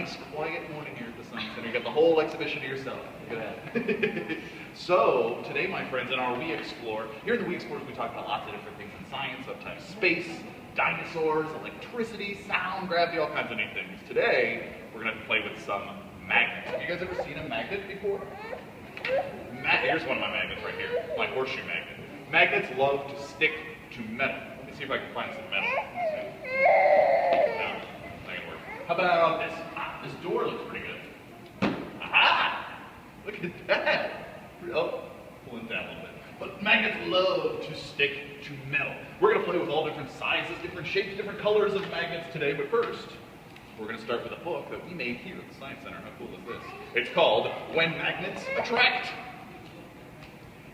nice quiet morning here at the Science Center. You got the whole exhibition to yourself. Look at that. So, today, my friends, in our We Explore, here in the We Explore, we talk about lots of different things in science, sometimes space, dinosaurs, electricity, sound, gravity, all kinds of neat things. Today, we're going to play with some magnets. Have you guys ever seen a magnet before? Here's one of my magnets right here, my horseshoe magnet. Magnets love to stick to metal. Let me see if I can find some metal. No, not gonna work. How about this? This door looks pretty good. Aha! Look at that. Oh, pulling down a little bit. But magnets love to stick to metal. We're gonna play with all different sizes, different shapes, different colors of magnets today, but first, we're going to start with a book that we made here at the Science Center. How cool is this? It's called When Magnets Attract.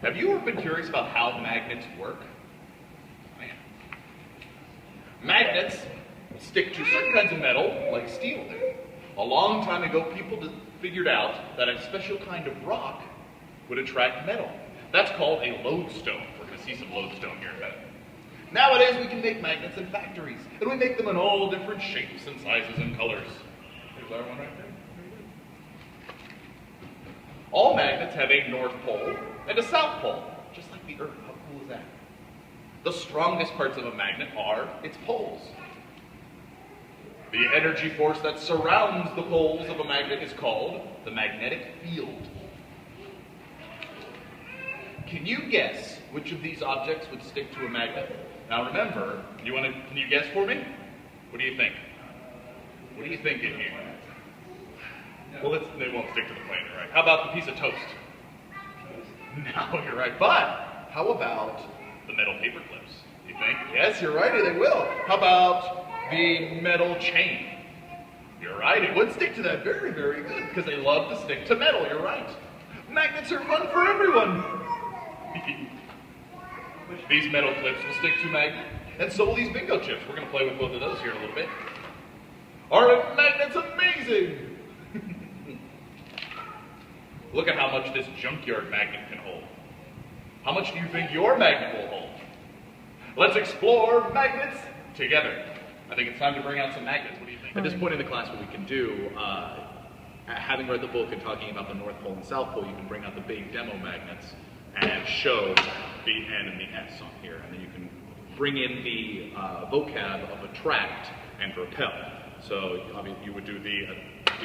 Have you ever been curious about how magnets work? Man. Magnets stick to certain kinds of metal, like steel do. A long time ago, people figured out that a special kind of rock would attract metal. That's called a lodestone. We're going to see some lodestone here in a minute. Nowadays, we can make magnets in factories, and we make them in all different shapes and sizes and colors. There's our one right there. All magnets have a north pole and a south pole, just like the Earth. How cool is that? The strongest parts of a magnet are its poles. The energy force that surrounds the poles of a magnet is called the magnetic field. Can you guess which of these objects would stick to a magnet? Now remember, can you guess for me? What do you think? What are you thinking here? Well, they won't stick to the plane, right? How about the piece of toast? No, you're right. But how about the metal paper clips? You think? Yes, you're right, they will. How about the metal chain? You're right, it would stick to that. Very, very good, because they love to stick to metal. You're right. Magnets are fun for everyone. These metal clips will stick to magnet, and so will these bingo chips. We're going to play with both of those here in a little bit. Aren't magnets amazing? Look at how much this junkyard magnet can hold. How much do you think your magnet will hold? Let's explore magnets together. I think it's time to bring out some magnets. What do you think? At this point in the class, what we can do, having read the book and talking about the North Pole and South Pole, you can bring out the big demo magnets and show the N and the S on here. And then you can bring in the vocab of attract and repel. So you would do the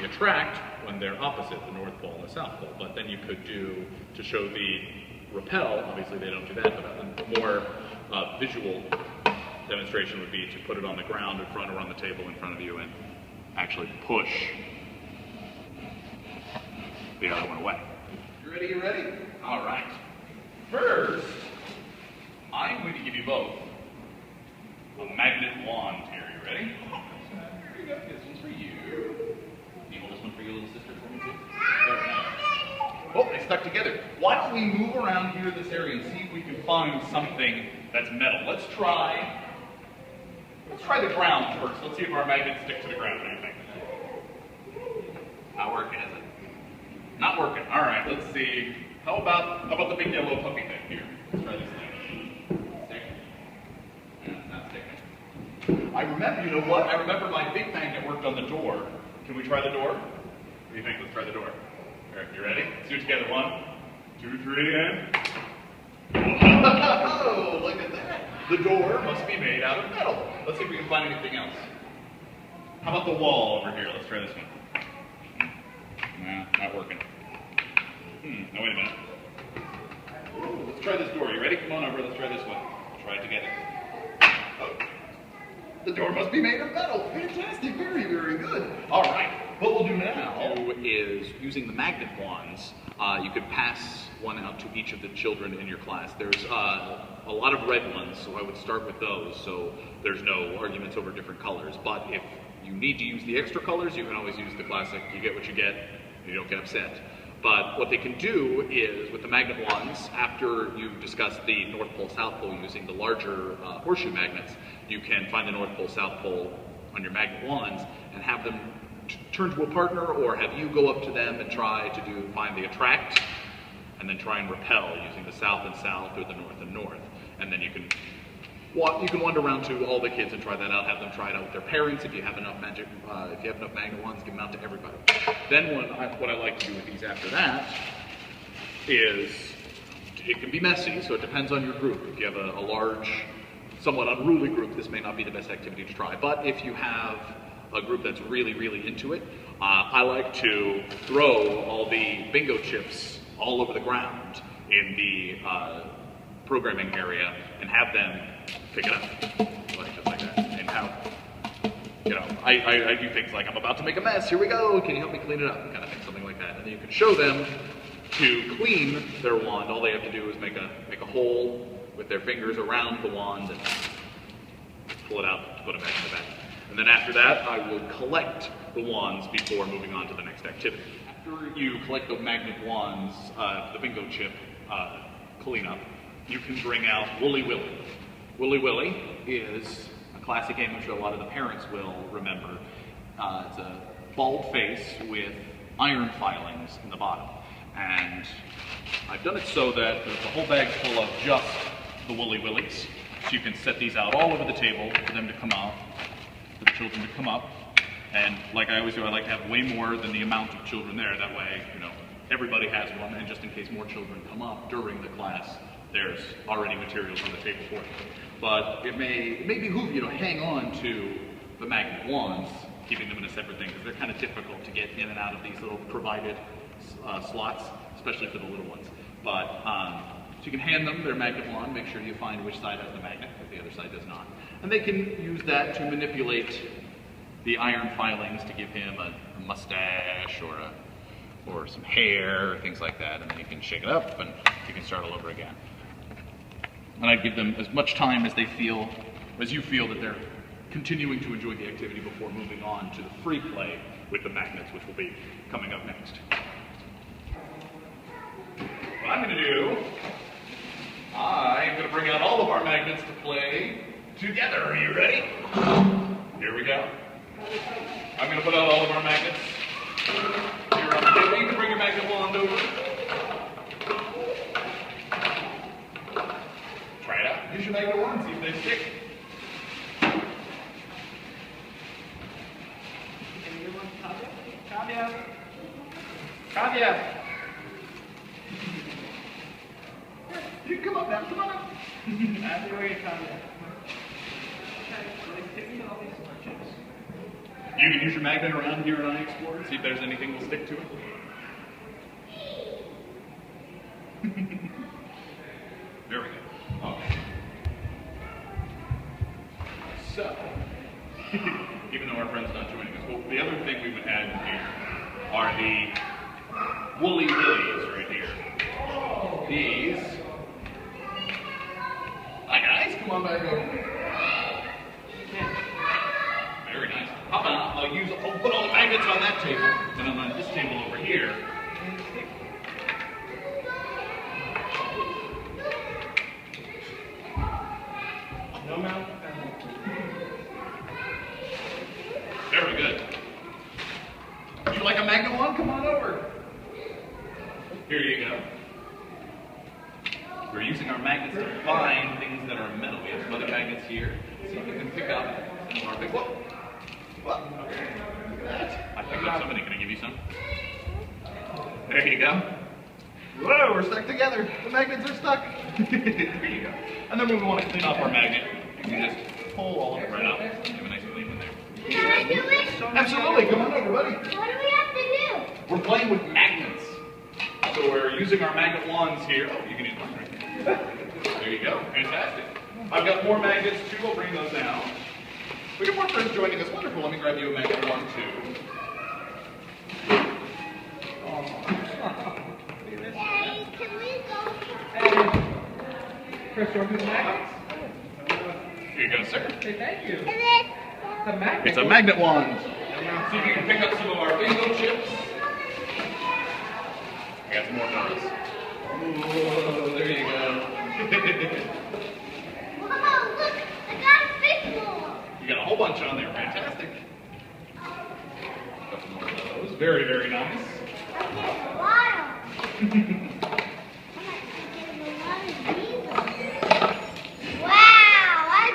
attract when they're opposite, the North Pole and the South Pole. But then you could do, to show the repel, obviously they don't do that, but a more visual demonstration would be to put it on the ground in front or on the table in front of you and actually push the other one away. You ready? You ready? All right. First, I'm going to give you both a magnet wand here. You ready? Here you go. This one's for you. Can you hold this one for your little sister for me too? Very nice. Oh, they stuck together. Why don't we move around here in this area and see if we can find something that's metal. Let's try the ground first. Let's see if our magnets stick to the ground. What do you think? Not working, is it? Not working. All right, let's see. How about the big yellow puppy thing here? Let's try this thing. Stick? Yeah, it's not sticking. I remember, you know what? I remember my big magnet worked on the door. Can we try the door? What do you think? Let's try the door. All right, you ready? Let's do it together. 1, 2, 3, and... Oh, look at that. The door must be made out of metal. Let's see if we can find anything else. How about the wall over here? Let's try this one. Nah, not working. No, wait a minute. Ooh, let's try this door. You ready? Come on over. Let's try this one. Try it together. Oh. The door must be made of metal. Fantastic. Very, very good. All right. What we'll do now is, using the magnet wands, you could pass one out to each of the children in your class. There's a lot of red ones, so I would start with those, so there's no arguments over different colors. But if you need to use the extra colors, you can always use the classic. You get what you get, and you don't get upset. But what they can do is, with the magnet wands, after you've discussed the North Pole, South Pole using the larger horseshoe magnets, you can find the North Pole, South Pole on your magnet wands and have them turn to a partner, or have you go up to them and try to find the attract, and then try and repel using the south and south or the north and north. And then you can you can wander around to all the kids and try that out. Have them try it out with their parents. If you have enough magnet wands, give them out to everybody. Then what I like to do with these after that is, it can be messy, so it depends on your group. If you have a large, somewhat unruly group, this may not be the best activity to try. But if you have a group that's really, really into it, I like to throw all the bingo chips all over the ground in the programming area and have them pick it up, just like that. And how, I do things like, I'm about to make a mess, here we go, can you help me clean it up? Kind of thing, something like that. And then you can show them to clean their wand. All they have to do is make a hole with their fingers around the wand and pull it out to put it back in the bag. And then after that, I will collect the wands before moving on to the next activity. After you collect the magnet wands, the bingo chip cleanup, you can bring out Wooly Willy. Wooly Willy is a classic game which a lot of the parents will remember. It's a bald face with iron filings in the bottom. And I've done it so that there's a whole bag full of just the Wooly Willies. So you can set these out all over the table for them to come out, for the children to come up. And like I always do, I like to have way more than the amount of children there. That way, everybody has one, and just in case more children come up during the class, there's already materials on the table for them. But it may behoove you to hang on to the magnet wands, keeping them in a separate thing, because they're kind of difficult to get in and out of these little provided slots, especially for the little ones. But so you can hand them their magnet wand, make sure you find which side has the magnet, if the other side does not. And they can use that to manipulate the iron filings to give him a mustache or some hair, or things like that, and then you can shake it up and you can start all over again. And I'd give them as much time as you feel that they're continuing to enjoy the activity before moving on to the free play with the magnets, which will be coming up next. What I'm going to do, I'm going to bring out all of our magnets to play together. Are you ready? Here we go. I'm going to put out all of our magnets here on the table. You can bring your magnet wand over. Try it out. Use your magnet wand, see if they stick. Kavya! You can come up now, come on up. You can use your magnet around here and explore, see if there's anything that will stick to it. There we go. Okay. So, even though our friend's not joining us, well, the other thing we would add in here are the Wooly Willies right here. These. Hi guys, come on back over. Very nice. How about I'll put all the magnets on that table, and then on this table over here. No mount. Very good. Would you like a magnet wand? Come on over. Here you go. We're using our magnets to find things that are metal. We have some other magnets here, so you can pick up some of our big. Whoa. Okay. Look at that. I picked up somebody. Can I give you some? There you go. Whoa, we're stuck together. The magnets are stuck. There you go. And then when we want to clean off our magnet, you can just pull all of it right out. You have a nice clean one there. Can I do it? Absolutely. Come on over, buddy. What do we have to do? We're playing with magnets. So we're using our magnet wands here. Oh, you can use mine right there. There you go. Fantastic. I've got more magnets too. I'll bring those down. We got more friends joining us. Wonderful. Let me grab you a magnet wand too. Daddy, can we go? Chris, you want to do the magnets? Here you go, sir. Say thank you. Is it? It's a magnet. It's a magnet wand. See if you can pick up some of our bingo chips. I got some more for us. Whoa, there you go. Whoa, look, I got a big one. You got a whole bunch on there. Fantastic. Got some more of those. Very, very nice. I'm getting a lot of them. I'm getting a lot of these. Wow, I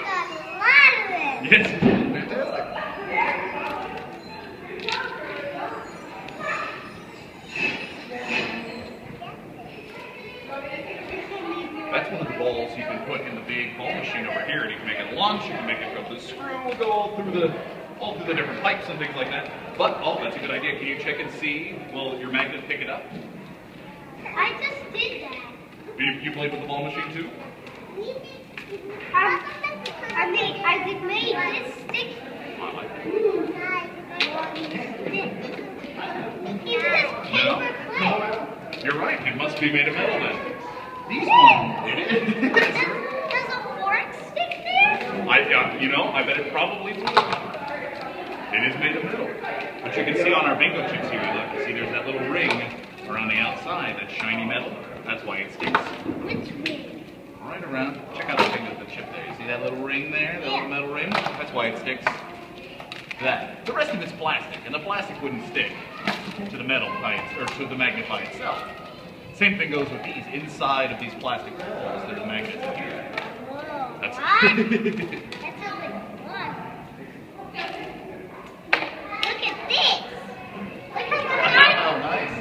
through the different pipes and things like that. But oh, that's a good idea. Can you check and see? Will your magnet pick it up? I just did that. You played with the ball machine too? I just made this stick. I like it. Is this paper plate? You're right. It must be made of metal then. These ones. It is. Does a fork stick there? I bet it probably would. It is made of metal. But you can see on our bingo chips here, look, you see there's that little ring around the outside, that shiny metal. That's why it sticks. Which ring? Right around. Check out the chip there. You see that little ring there? That little metal ring? That's why it sticks. That. The rest of it's plastic, and the plastic wouldn't stick to the metal or to the magnet by itself. Same thing goes with these. Inside of these plastic balls, there's magnets in here. Whoa. That's What? That's only one. Look at this. Look how Oh, nice.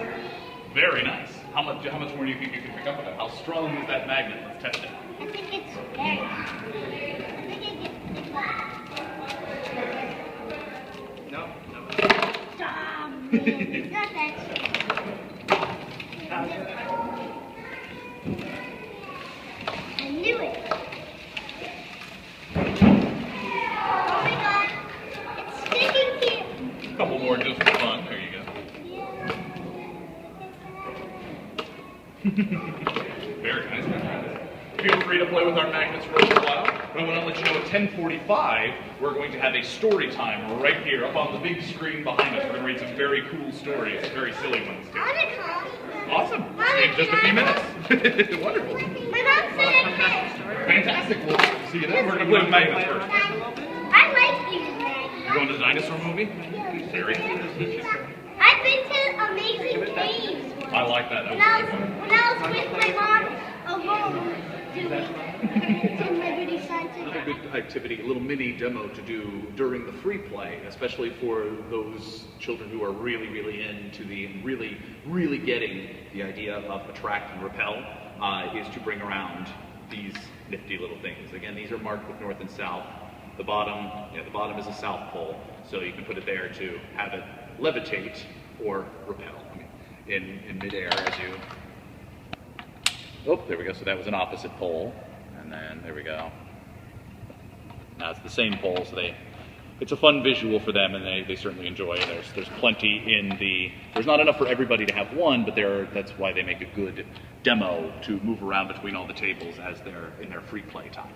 Very nice. How much more do you think you can pick up with that? How strong is that magnet? Let's test it. I think it's very. I think it gets No. Stop. It's not that strong. I knew it. Oh my god. It's sticking here. A couple more just for fun. There you go. Very nice. Feel free to play with our magnets for a little while. But I want to let you know at 10:45, we're going to have a story time right here up on the big screen behind us. We're going to read some very cool stories, very silly ones too. I want to come. Awesome. Mama, In just a few minutes. Wonderful. My mom said I can. Fantastic. We'll see you then. We're going to play with magnets first. I like these magnets. You're going to the dinosaur movie? Very. I've been to Amazing Caves. I like that. When I was with my mom alone doing Liberty Science. Another good activity, a little mini demo to do during the free play, especially for those children who are really, really into really getting the idea of attract and repel, is to bring around these nifty little things. Again, these are marked with north and south. The bottom is a south pole, so you can put it there to have it levitate or repel. In midair as you. Oh, there we go. So that was an opposite pole, and then there we go. Now it's the same pole, so it's a fun visual for them, and they certainly enjoy it. There's plenty in the. There's not enough for everybody to have one, but that's why they make a good demo to move around between all the tables as they're in their free play time.